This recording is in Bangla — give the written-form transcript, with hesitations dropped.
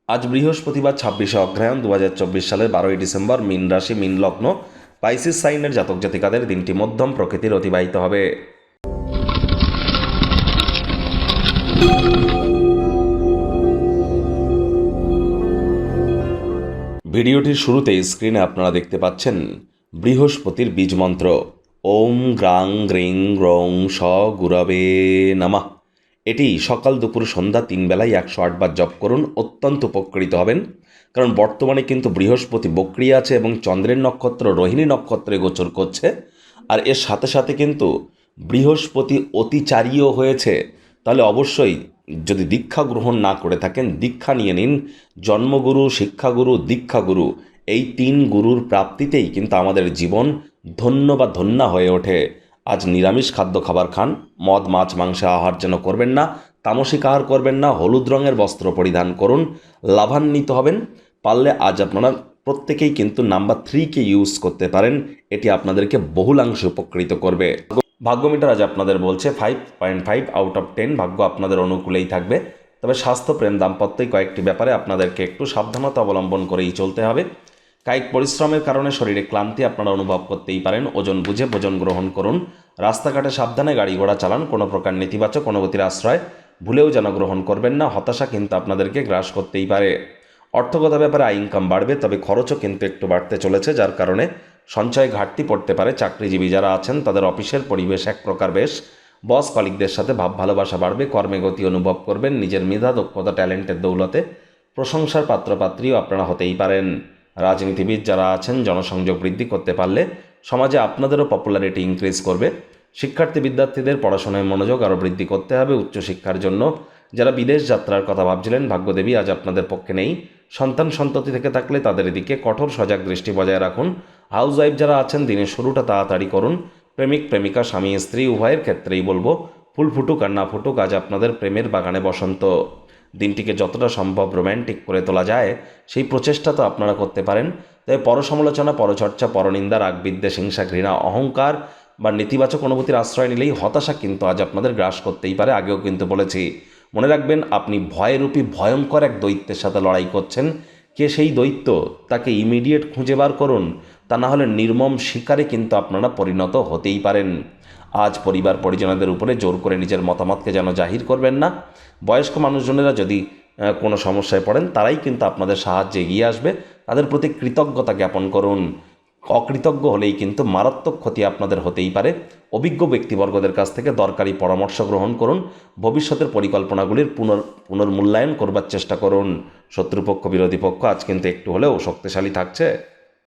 আজ বৃহস্পতিবার ২৬শে অগ্রহায়ণ ২০২৪ সালের ১২ই ডিসেম্বর। মীন রাশি, মীন লগ্ন, পাইসিস সাইনের জাতক জাতিকাদের দিনটি মধ্যম প্রকৃতির অতিবাহিত হবে। ভিডিওটির শুরুতে স্ক্রিনে আপনারা দেখতে পাচ্ছেন বৃহস্পতির বীজ মন্ত্র ওম গ্রাং গ্রিং গ্রৌং স গুরবে নমঃ। এটি সকাল দুপুর সন্ধ্যা ৩ বেলায় ১০৮ বার জপ করুন, অত্যন্ত উপকৃত হবেন। কারণ বর্তমানে কিন্তু বৃহস্পতি বক্রিয় আছে এবং চন্দ্রের নক্ষত্র রোহিণী নক্ষত্রে গোচর করছে। আর এর সাথে সাথে কিন্তু বৃহস্পতি অতিচারীও হয়েছে। তাহলে অবশ্যই যদি দীক্ষা গ্রহণ না করে থাকেন, দীক্ষা নিয়ে নিন। জন্মগুরু, শিক্ষাগুরু, দীক্ষাগুরু, এই ৩ গুরুর প্রাপ্তিতেই কিন্তু আমাদের জীবন ধন্য বা ধন্যা হয়ে ওঠে। আজ নিরামিষ খাদ্য খাবার খান, মদ মাছ মাংসে আহার যেন করবেন না, তামসিক আহার করবেন না, হলুদ রঙের বস্ত্র পরিধান করুন, লাভান্বিত হবেন। পারলে আজ আপনারা প্রত্যেকেই কিন্তু নাম্বার 3কে ইউজ করতে পারেন, এটি আপনাদেরকে বহুলাংশে উপকৃত করবে। ভাগ্য মিটার আজ আপনাদের বলছে 5.5 আউট অফ 10, ভাগ্য আপনাদের অনুকূলেই থাকবে। তবে স্বাস্থ্য, প্রেম, দাম্পত্যই কয়েকটি ব্যাপারে আপনাদেরকে একটু সাবধানতা অবলম্বন করেই চলতে হবে। কায়িক পরিশ্রমের কারণে শরীরে ক্লান্তি আপনারা অনুভব করতেই পারেন। ওজন বুঝে ভোজন গ্রহণ করুন। রাস্তাঘাটে সাবধানে গাড়ি ঘোড়া চালান। কোনো প্রকার নেতিবাচক অনুভূতির আশ্রয় ভুলেও যেন গ্রহণ করবেন না। হতাশা কিন্তু আপনাদেরকে গ্রাস করতেই পারে। অর্থগত ব্যাপারে আয় ইনকাম বাড়বে, তবে খরচও কিন্তু একটু বাড়তে চলেছে, যার কারণে সঞ্চয় ঘাটতি পড়তে পারে। চাকরিজীবী যারা আছেন তাদের অফিসের পরিবেশ এক প্রকার বেশ। বস কলিগদের সাথে ভাব ভালোবাসা বাড়বে। কর্মে গতি অনুভব করবেন। নিজের মেধা, দক্ষতা, ট্যালেন্টের দৌলতে প্রশংসার পাত্রপাত্রীও আপনারা হতেই পারেন। রাজনীতিবিদ যারা আছেন জনসংযোগ বৃদ্ধি করতে পারলে সমাজে আপনাদেরও পপুলারিটি ইনক্রিজ করবে। শিক্ষার্থী বিদ্যার্থীদের পড়াশোনায় মনোযোগ আরও বৃদ্ধি করতে হবে উচ্চশিক্ষার জন্য। যারা বিদেশ যাত্রার কথা ভাবছিলেন, ভাগ্যদেবী আজ আপনাদের পক্ষে নেই। সন্তান সন্ততি থেকে থাকলে তাদের দিকে কঠোর সজাগ দৃষ্টি বজায় রাখুন। হাউসওয়াইফ যারা আছেন দিনের শুরুটা তাড়াতাড়ি করুন। প্রেমিক প্রেমিকা, স্বামী স্ত্রী উভয়ের ক্ষেত্রেই বলবো, ফুল ফুটুক আর না ফুটুক, আজ আপনাদের প্রেমের বাগানে বসন্ত। দিনটিকে যতটা সম্ভব রোম্যান্টিক করে তোলা যায় সেই প্রচেষ্টা তো আপনারা করতে পারেন। তবে পরসমালোচনা, পরচর্চা, পরনিন্দা, রাগ, বিদ্বেষ, হিংসা, ঘৃণা, অহংকার বা নেতিবাচক অনুভূতির আশ্রয় নিলেই হতাশা কিন্তু আজ আপনাদের গ্রাস করতেই পারে। আগেও কিন্তু বলেছি, মনে রাখবেন আপনি ভয়রূপী ভয়ঙ্কর এক দৈত্যের সাথে লড়াই করছেন। কে সেই দৈত্য তাকে ইমিডিয়েট খুঁজে বার করুন, তা না হলে নির্মম শিকারে কিন্তু আপনারা পরিণত হতেই পারেন। আজ পরিবার পরিজনদের উপরে জোর করে নিজের মতামতকে যেন জাহির করবেন না। বয়স্ক মানুষজনেরা যদি কোনো সমস্যায় পড়েন তারাই কিন্তু আপনাদের সাহায্যে এগিয়ে আসবে, তাদের প্রতি কৃতজ্ঞতা জ্ঞাপন করুন। অকৃতজ্ঞ হলেই কিন্তু মারাত্মক ক্ষতি আপনাদের হতেই পারে। অভিজ্ঞ ব্যক্তিবর্গদের কাছ থেকে দরকারি পরামর্শ গ্রহণ করুন। ভবিষ্যতের পরিকল্পনাগুলির পুনর্মূল্যায়ন করবার চেষ্টা করুন। শত্রুপক্ষ, বিরোধী পক্ষ আজ কিন্তু একটু হলেও শক্তিশালী থাকছে।